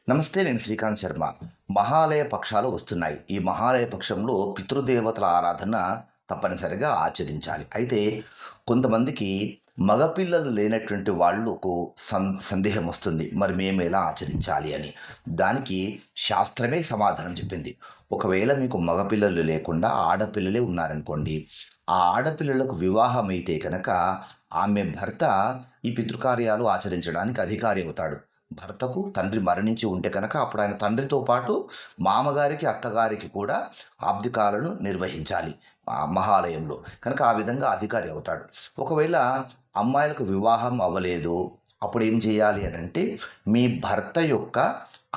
నమస్తే, నేను శ్రీకాంత్ శర్మ. మహాలయ పక్షాలు వస్తున్నాయి. ఈ మహాలయ పక్షంలో పితృదేవతల ఆరాధన తప్పనిసరిగా ఆచరించాలి. అయితే కొంతమందికి మగపిల్లలు లేనటువంటి వాళ్ళకు సందేహం వస్తుంది. మరి మేము ఎలా ఆచరించాలి అని. దానికి శాస్త్రమే సమాధానం చెప్పింది. ఒకవేళ మీకు మగపిల్లలు లేకుండా ఆడపిల్లలే ఉన్నారనుకోండి, ఆ ఆడపిల్లలకు వివాహం అయితే కనుక ఆమె భర్త ఈ పితృకార్యాలు ఆచరించడానికి అధికారి అవుతాడు. భర్తకు తండ్రి మరణించి ఉంటే కనుక అప్పుడు ఆయన తండ్రితో పాటు మామగారికి, అత్తగారికి కూడా ఆబ్దికాలను నిర్వహించాలి మహాలయంలో. కనుక ఆ విధంగా అధికారి అవుతాడు. ఒకవేళ అమ్మాయిలకు వివాహం అవ్వలేదు, అప్పుడు ఏం చేయాలి అనంటే, మీ భర్త యొక్క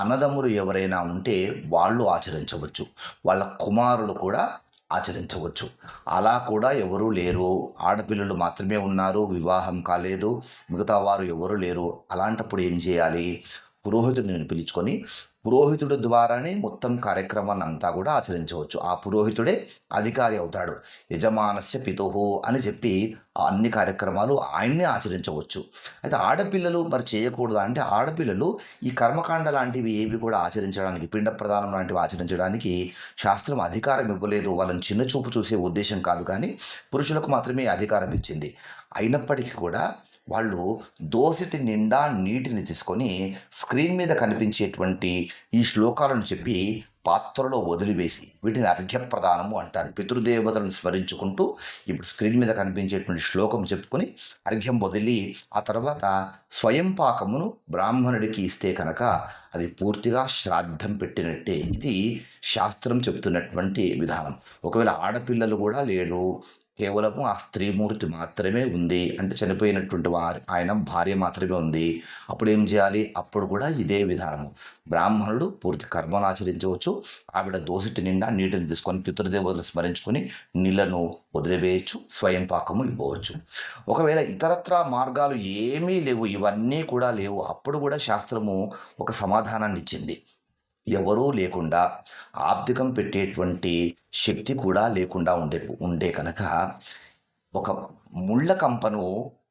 అన్నదమ్ములు ఎవరైనా ఉంటే వాళ్ళు ఆచరించవచ్చు. వాళ్ళ కుమారులు కూడా ఆచరించవచ్చు. అలా కూడా ఎవరూ లేరు, ఆడపిల్లలు మాత్రమే ఉన్నారు, వివాహం కాలేదు, మిగతా వారు ఎవరు లేరు. అలాంటప్పుడు ఏం చేయాలి? పురోహితుడిని పిలుచుకొని పురోహితుడి ద్వారానే మొత్తం కార్యక్రమాన్ని అంతా కూడా ఆచరించవచ్చు. ఆ పురోహితుడే అధికారి అవుతాడు. యజమానస్య పితుహు అని చెప్పి అన్ని కార్యక్రమాలు ఆయన్నే ఆచరించవచ్చు. అయితే ఆడపిల్లలు మరి చేయకూడదా అంటే, ఆడపిల్లలు ఈ కర్మకాండ లాంటివి ఏవి కూడా ఆచరించడానికి, పిండ ప్రదానం లాంటివి ఆచరించడానికి శాస్త్రం అధికారం ఇవ్వలేదు. వాళ్ళని చిన్న చూపు చూసే ఉద్దేశం కాదు, కానీ పురుషులకు మాత్రమే అధికారం ఇచ్చింది. అయినప్పటికీ కూడా వాళ్ళు దోసెటి నిండా నీటిని తీసుకొని స్క్రీన్ మీద కనిపించేటువంటి ఈ శ్లోకాలను చెప్పి పాత్రలో వదిలివేసి, వీటిని అర్ఘ్యప్రదానము అంటారు. పితృదేవతలను స్మరించుకుంటూ ఇప్పుడు స్క్రీన్ మీద కనిపించేటువంటి శ్లోకం చెప్పుకొని అర్ఘ్యం వదిలి ఆ తర్వాత స్వయం పాకమును బ్రాహ్మణుడికి ఇస్తే కనుక అది పూర్తిగా శ్రాద్ధం పెట్టినట్టే. ఇది శాస్త్రం చెబుతున్నటువంటి విధానం. ఒకవేళ ఆడపిల్లలు కూడా లేరు, కేవలము ఆ స్త్రీమూర్తి మాత్రమే ఉంది అంటే, చనిపోయినటువంటి ఆయన భార్య మాత్రమే ఉంది, అప్పుడు ఏం చేయాలి? అప్పుడు కూడా ఇదే విధానము. బ్రాహ్మణుడు పూర్తి కర్మను ఆచరించవచ్చు. ఆవిడ దోసిటి నిండా నీటిని తీసుకొని పితృదేవతలు స్మరించుకొని నీళ్లను వదిలివేయచ్చు, స్వయం పాకము ఇవ్వవచ్చు. ఒకవేళ ఇతరత్రా మార్గాలు ఏమీ లేవు, ఇవన్నీ కూడా లేవు, అప్పుడు కూడా శాస్త్రము ఒక సమాధానాన్ని ఇచ్చింది. ఎవరూ లేకుండా ఆబ్దికం పెట్టేటువంటి శక్తి కూడా లేకుండా ఉండే కనుక ఒక ముళ్ళ కంపను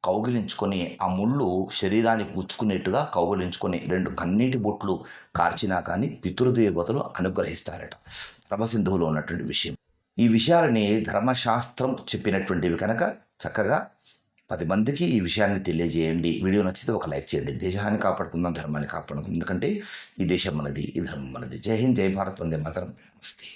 కౌగిలించుకొని, ఆ ముళ్ళు శరీరానికి గుచ్చుకునేట్టుగా కౌగిలించుకొని 2 కన్నీటి బొట్లు కార్చినా కానీ పితృదేవతలు అనుగ్రహిస్తారట. రమసింధువులో ఉన్నటువంటి విషయం. ఈ విషయాలని ధర్మశాస్త్రం చెప్పినటువంటివి కనుక చక్కగా 10 మందికి ఈ విషయాన్ని తెలియజేయండి. వీడియో నచ్చితే ఒక లైక్ చేయండి. దేశాన్ని కాపాడుకుందాం, ధర్మాన్ని కాపాడుకుందాం. ఎందుకంటే ఈ దేశం మనది, ఈ ధర్మం మనది. జై హింద్, జై భారత్, వందే మాతరం. నమస్తే.